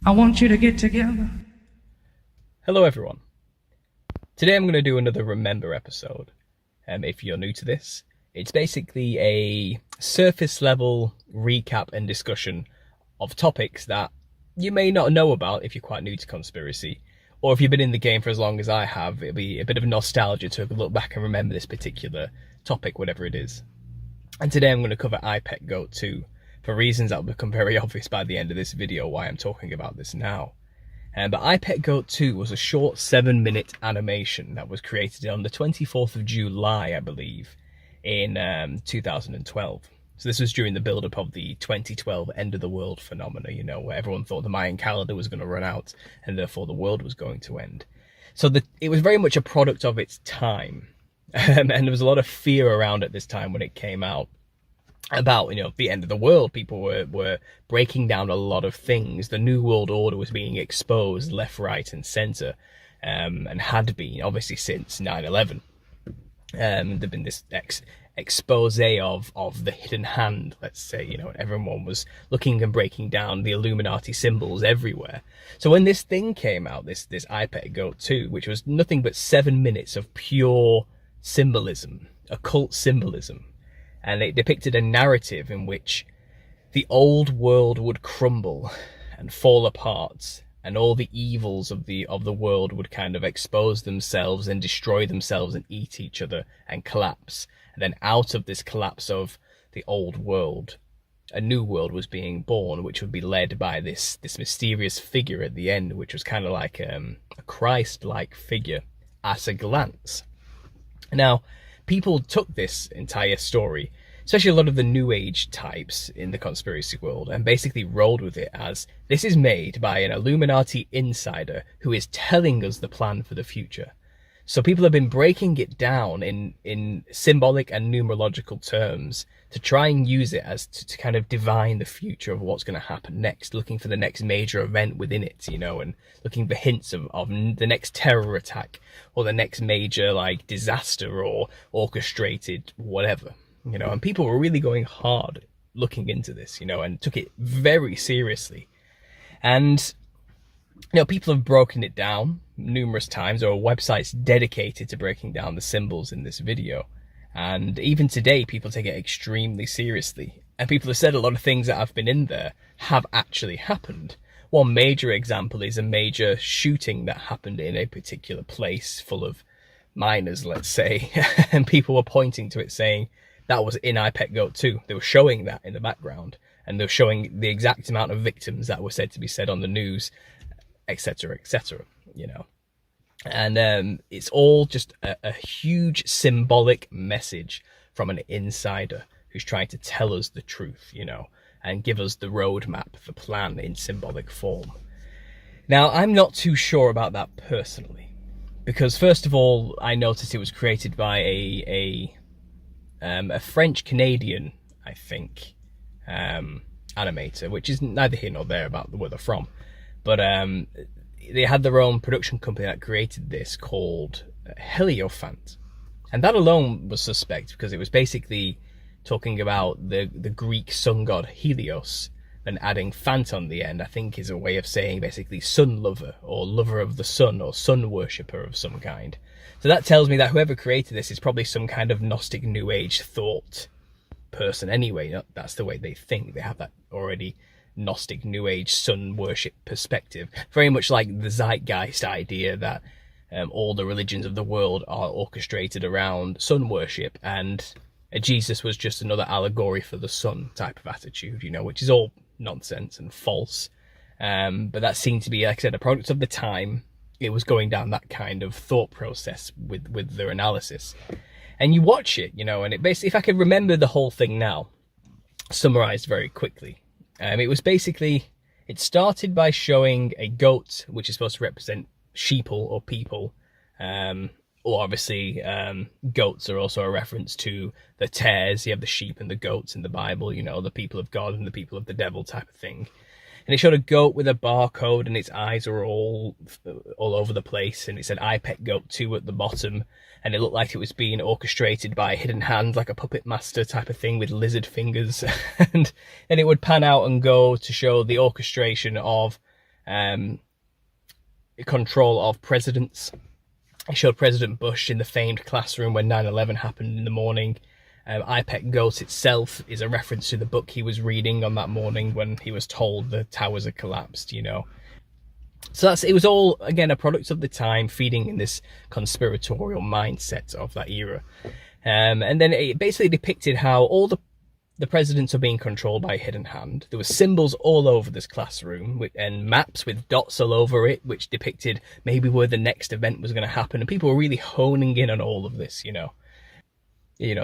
I want you to get together. Hello everyone. Today I'm going to do another Remember episode. If you're new to this, it's basically a surface level recap and discussion of topics that you may not know about if you're quite new to conspiracy, or if you've been in the game for as long as I have, it'll be a bit of nostalgia to look back and remember this particular topic, whatever it is. And today I'm going to cover IPEC GOAT 2, for reasons that will become very obvious by the end of this video why I'm talking about this now. But IPEC GOAT 2 was a short 7-minute animation that was created on the 24th of July, I believe, in 2012. So this was during the build-up of the 2012 end of the world phenomena, you know, where everyone thought the Mayan calendar was going to run out and therefore the world was going to end. So it was very much a product of its time. And there was a lot of fear around at this time when it came out about, you know, the end of the world. People were breaking down a lot of things. The New World Order was being exposed left, right, and centre, and had been obviously since 9/11. There'd been this expose of the hidden hand, let's say, you know, and everyone was looking and breaking down the Illuminati symbols everywhere. So when this thing came out, this IPEC GOAT 2, which was nothing but 7 minutes of pure symbolism, occult symbolism, and it depicted a narrative in which the old world would crumble and fall apart, and all the evils of the world would kind of expose themselves and destroy themselves and eat each other and collapse. And then out of this collapse of the old world, a new world was being born, which would be led by this mysterious figure at the end, which was kind of like a Christ-like figure at a glance. Now, people took this entire story, especially a lot of the New Age types in the conspiracy world, and basically rolled with it as this is made by an Illuminati insider who is telling us the plan for the future. So people have been breaking it down in symbolic and numerological terms to try and use it as to kind of divine the future of what's going to happen next, looking for the next major event within it, you know, and looking for hints of the next terror attack or the next major like disaster or orchestrated whatever, you know. And people were really going hard looking into this, you know, and took it very seriously. And you know, people have broken it down numerous times. There are websites dedicated to breaking down the symbols in this video. And even today, people take it extremely seriously. And people have said a lot of things that have been in there have actually happened. One major example is a major shooting that happened in a particular place full of miners, let's say. And people were pointing to it saying that was in IPEC GOAT 2. They were showing that in the background. And they were showing the exact amount of victims that were said to be said on the news, etc., you know. And it's all just a huge symbolic message from an insider who's trying to tell us the truth, you know, and give us the roadmap, the plan in symbolic form. Now, I'm not too sure about that personally, because first of all, I noticed it was created by a French Canadian, I think, animator, which is neither here nor there about where they're from. But they had their own production company that created this called Hierophant. And that alone was suspect because it was basically talking about the Greek sun god Helios, and adding Phant on the end, I think, is a way of saying basically sun lover or lover of the sun or sun worshipper of some kind. So that tells me that whoever created this is probably some kind of Gnostic New Age thought person anyway. That's the way they think. They have that already Gnostic New Age sun worship perspective, very much like the zeitgeist idea that all the religions of the world are orchestrated around sun worship, and Jesus was just another allegory for the sun type of attitude, you know, which is all nonsense and false. But that seemed to be, like I said, a product of the time. It was going down that kind of thought process with their analysis. And you watch it, you know, and it basically, if I can remember the whole thing now, summarized very quickly. It was basically, it started by showing a goat, which is supposed to represent sheeple or people. Or obviously, goats are also a reference to the tares. You have the sheep and the goats in the Bible, you know, the people of God and the people of the devil type of thing. And it showed a goat with a barcode, and its eyes were all over the place. And it said IPEC GOAT 2 at the bottom. And it looked like it was being orchestrated by a hidden hand, like a puppet master type of thing with lizard fingers. And it would pan out and go to show the orchestration of control of presidents. It showed President Bush in the famed classroom when 9/11 happened in the morning. IPEC GOAT itself is a reference to the book he was reading on that morning when he was told the towers had collapsed, you know. So it was all, again, a product of the time, feeding in this conspiratorial mindset of that era. And then it basically depicted how all the presidents are being controlled by a hidden hand. There were symbols all over this classroom and maps with dots all over it, which depicted maybe where the next event was going to happen. And people were really honing in on all of this, you know.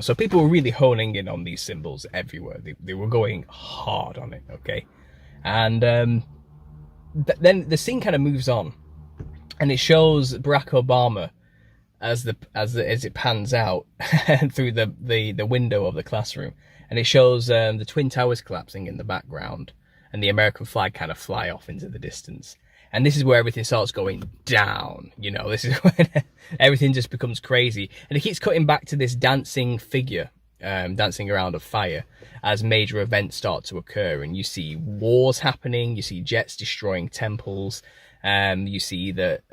So people were really honing in on these symbols everywhere. They were going hard on it, okay? And then the scene kind of moves on, and it shows Barack Obama as it pans out through the window of the classroom, and it shows the Twin Towers collapsing in the background, and the American flag kind of fly off into the distance. And this is where everything starts going down, you know. This is when everything just becomes crazy, and it keeps cutting back to this dancing figure, dancing around a fire as major events start to occur, and you see wars happening, you see jets destroying temples, you see that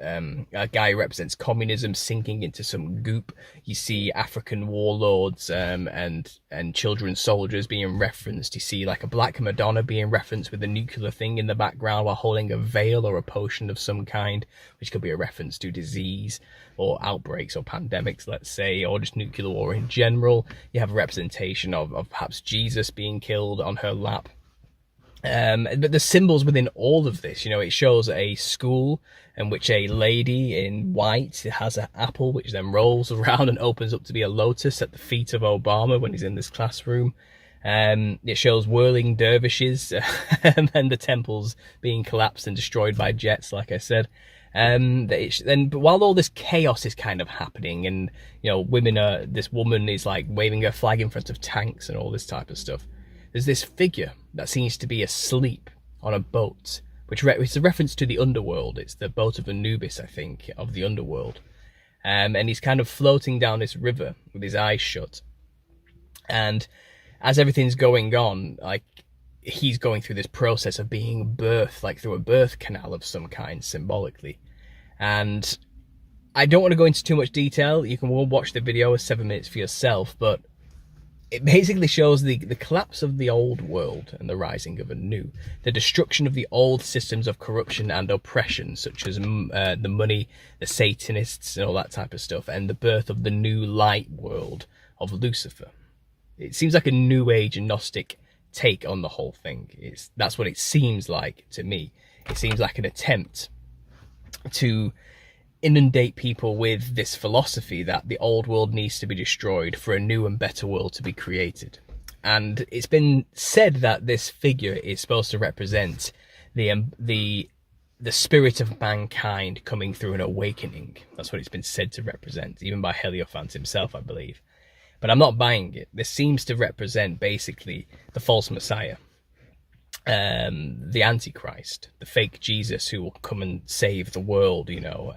a guy who represents communism sinking into some goop. You see African warlords and children soldiers being referenced. You see like a black Madonna being referenced with a nuclear thing in the background while holding a veil or a potion of some kind, which could be a reference to disease or outbreaks or pandemics, let's say, or just nuclear war in general. You have a representation of perhaps Jesus being killed on her lap. But the symbols within all of this, you know, it shows a school in which a lady in white has an apple which then rolls around and opens up to be a lotus at the feet of Obama when he's in this classroom. It shows whirling dervishes and then the temples being collapsed and destroyed by jets, like I said. But while all this chaos is kind of happening, and you know, this woman is like waving her flag in front of tanks and all this type of stuff, there's this figure that seems to be asleep on a boat, which is a reference to the underworld. It's the boat of Anubis, I think, of the underworld. And he's kind of floating down this river with his eyes shut. And as everything's going on, like, he's going through this process of being birthed, like through a birth canal of some kind, symbolically. And I don't want to go into too much detail. You can watch the video, it's 7 minutes for yourself, but it basically shows the collapse of the old world and the rising of a new, the destruction of the old systems of corruption and oppression, such as the money, the Satanists, and all that type of stuff, and the birth of the new light world of Lucifer. It seems like a new age Gnostic take on the whole thing. That's what it seems like to me. It seems like an attempt to inundate people with this philosophy that the old world needs to be destroyed for a new and better world to be created. And it's been said that this figure is supposed to represent the spirit of mankind coming through an awakening. That's what it's been said to represent, even by Hierophant himself, I believe. But I'm not buying it. This seems to represent basically the false Messiah, the Antichrist, the fake Jesus who will come and save the world, you know,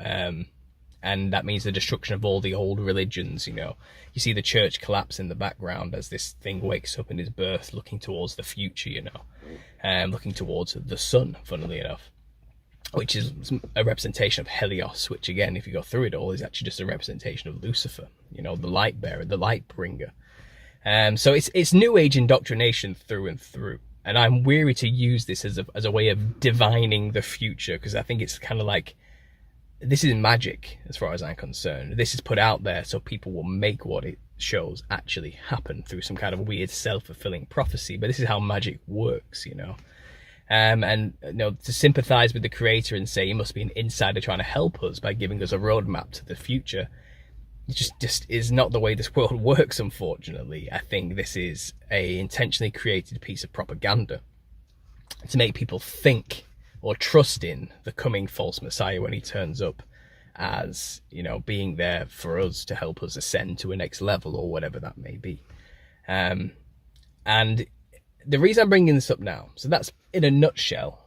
and that means the destruction of all the old religions, you know. You see the church collapse in the background as this thing wakes up in his birth, looking towards the future, you know, looking towards the sun, funnily enough, which is a representation of Helios, which again, if you go through it all, is actually just a representation of Lucifer, you know, the light bearer, the light bringer. So it's New Age indoctrination through and through. And I'm weary to use this as a way of divining the future, because I think it's kind of like, this is magic as far as I'm concerned. This is put out there so people will make what it shows actually happen through some kind of weird self-fulfilling prophecy. But this is how magic works, you know. And you know, to sympathize with the creator and say he must be an insider trying to help us by giving us a roadmap to the future, it just is not the way this world works, unfortunately. I think this is a intentionally created piece of propaganda to make people think or trust in the coming false Messiah when he turns up as, you know, being there for us to help us ascend to a next level or whatever that may be. And the reason I'm bringing this up now, so that's in a nutshell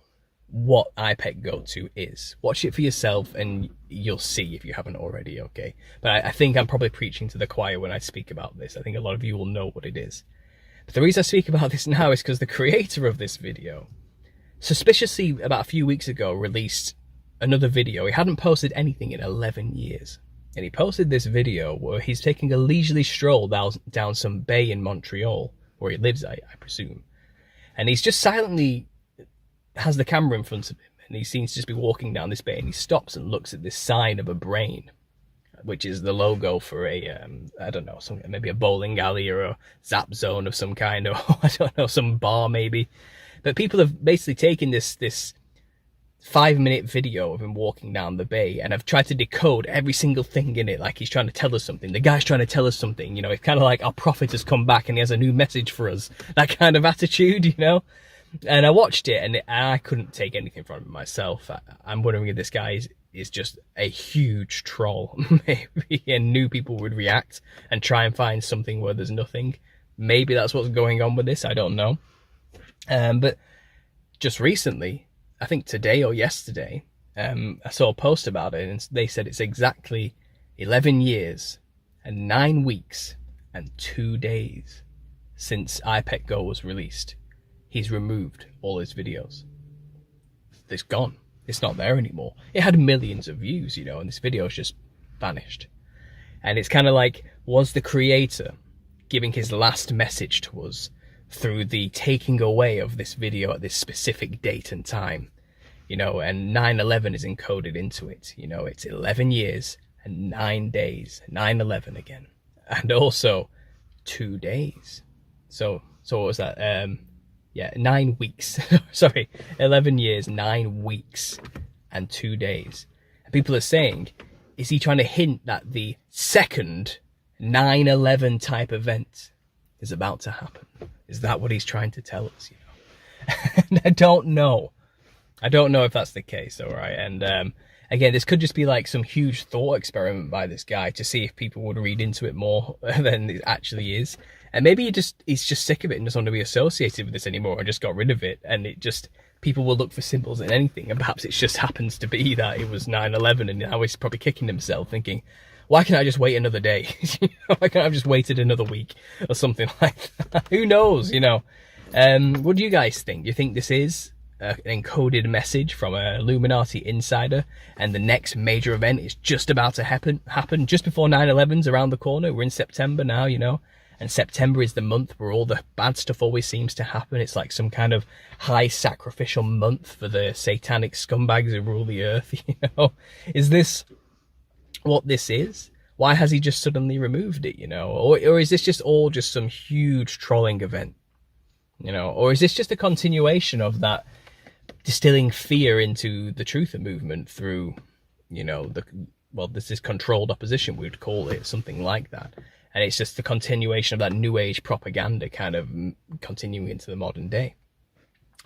what IPEC GOAT is. Watch it for yourself and you'll see if you haven't already, okay? But I think I'm probably preaching to the choir when I speak about this. I think a lot of you will know what it is. But the reason I speak about this now is because the creator of this video suspiciously about a few weeks ago released another video. He hadn't posted anything in 11 years. And he posted this video where he's taking a leisurely stroll down some bay in Montreal, where he lives, I presume. And he's just silently has the camera in front of him, and he seems to just be walking down this bay, and he stops and looks at this sign of a brain, which is the logo for a, I don't know, maybe a bowling alley or a Zap Zone of some kind, or I don't know, some bar maybe. But people have basically taken this 5-minute video of him walking down the bay and have tried to decode every single thing in it, like he's trying to tell us something. The guy's trying to tell us something, you know, it's kind of like our prophet has come back and he has a new message for us. That kind of attitude, you know? And I watched it and I couldn't take anything from it myself. I'm wondering if this guy is just a huge troll, maybe, and new people would react and try and find something where there's nothing. Maybe that's what's going on with this, I don't know. But just recently, I think today or yesterday, I saw a post about it, and they said it's exactly 11 years and 9 weeks and 2 days since iPet Go was released. He's removed all his videos. It's gone. It's not there anymore. It had millions of views, you know, and this video's just vanished. And it's kind of like, was the creator giving his last message to us through the taking away of this video at this specific date and time? You know, and 9/11 is encoded into it. You know, it's 11 years and 9 days, 9/11 again. And also 2 days. So what was that? 9 weeks. Sorry, 11 years, 9 weeks and 2 days. And people are saying, is he trying to hint that the second 9/11 type event is about to happen? Is that what he's trying to tell us, you know? And I don't know if that's the case, all right? And again, this could just be like some huge thought experiment by this guy to see if people would read into it more than it actually is. And maybe he's just sick of it and doesn't want to be associated with this anymore, or just got rid of it, and it just, people will look for symbols in anything, and perhaps it just happens to be that it was 9/11, and now he's probably kicking himself thinking, why can't I just wait another day? Why can't I have just waited another week or something like that? Who knows, you know? What do you guys think? Do you think this is an encoded message from an Illuminati insider, and the next major event is just about to happen just before 9/11's around the corner? We're in September now, you know, and September is the month where all the bad stuff always seems to happen. It's like some kind of high sacrificial month for the satanic scumbags who rule the earth, you know? Is this what this is? Why has he just suddenly removed it, you know? Or is this just all just some huge trolling event, you know? Or is this just a continuation of that distilling fear into the truther movement through, you know, this is controlled opposition, we would call it, something like that. And it's just the continuation of that new age propaganda kind of continuing into the modern day.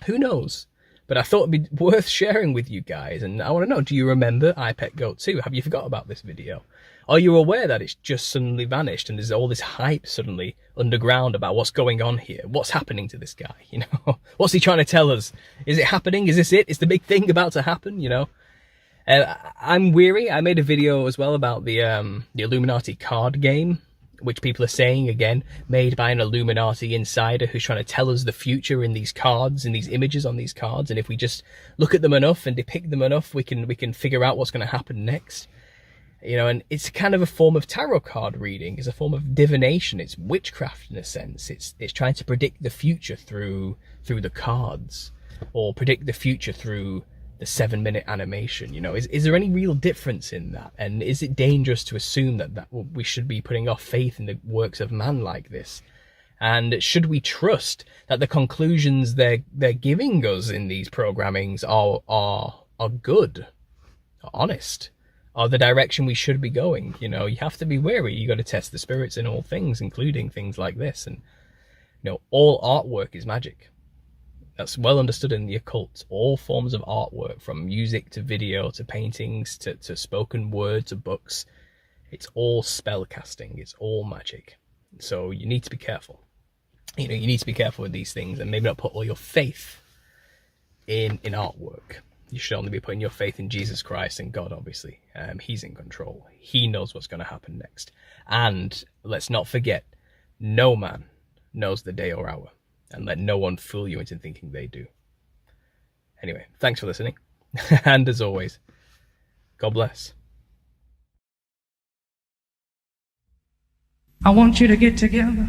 Who knows? But I thought it'd be worth sharing with you guys. And I want to know, do you remember iPet Go 2? Have you forgot about this video? Are you aware that it's just suddenly vanished and there's all this hype suddenly underground about what's going on here? What's happening to this guy? You know, what's he trying to tell us? Is it happening? Is this it? Is the big thing about to happen? You know, I'm weary. I made a video as well about the Illuminati card game, which people are saying, again, made by an Illuminati insider who's trying to tell us the future in these cards, in these images on these cards. And if we just look at them enough and depict them enough, we can figure out what's going to happen next. You know, and it's kind of a form of tarot card reading. It's a form of divination. It's witchcraft in a sense. It's trying to predict the future through the cards, or predict the future through the 7-minute animation. You know, is there any real difference in that? And is it dangerous to assume that we should be putting our faith in the works of man like this? And should we trust that the conclusions they're giving us in these programmings are good, are honest, are the direction we should be going? You know, you have to be wary. You got to test the spirits in all things, including things like this. And you know, all artwork is magic. That's well understood in the occult. All forms of artwork, from music to video to paintings to spoken word to books, it's all spell casting. It's all magic. So you need to be careful. You know, you need to be careful with these things, and maybe not put all your faith in artwork. You should only be putting your faith in Jesus Christ and God, obviously. He's in control. He knows what's going to happen next. And let's not forget, no man knows the day or hour. And let no one fool you into thinking they do. Anyway, thanks for listening. And as always, God bless. I want you to get together.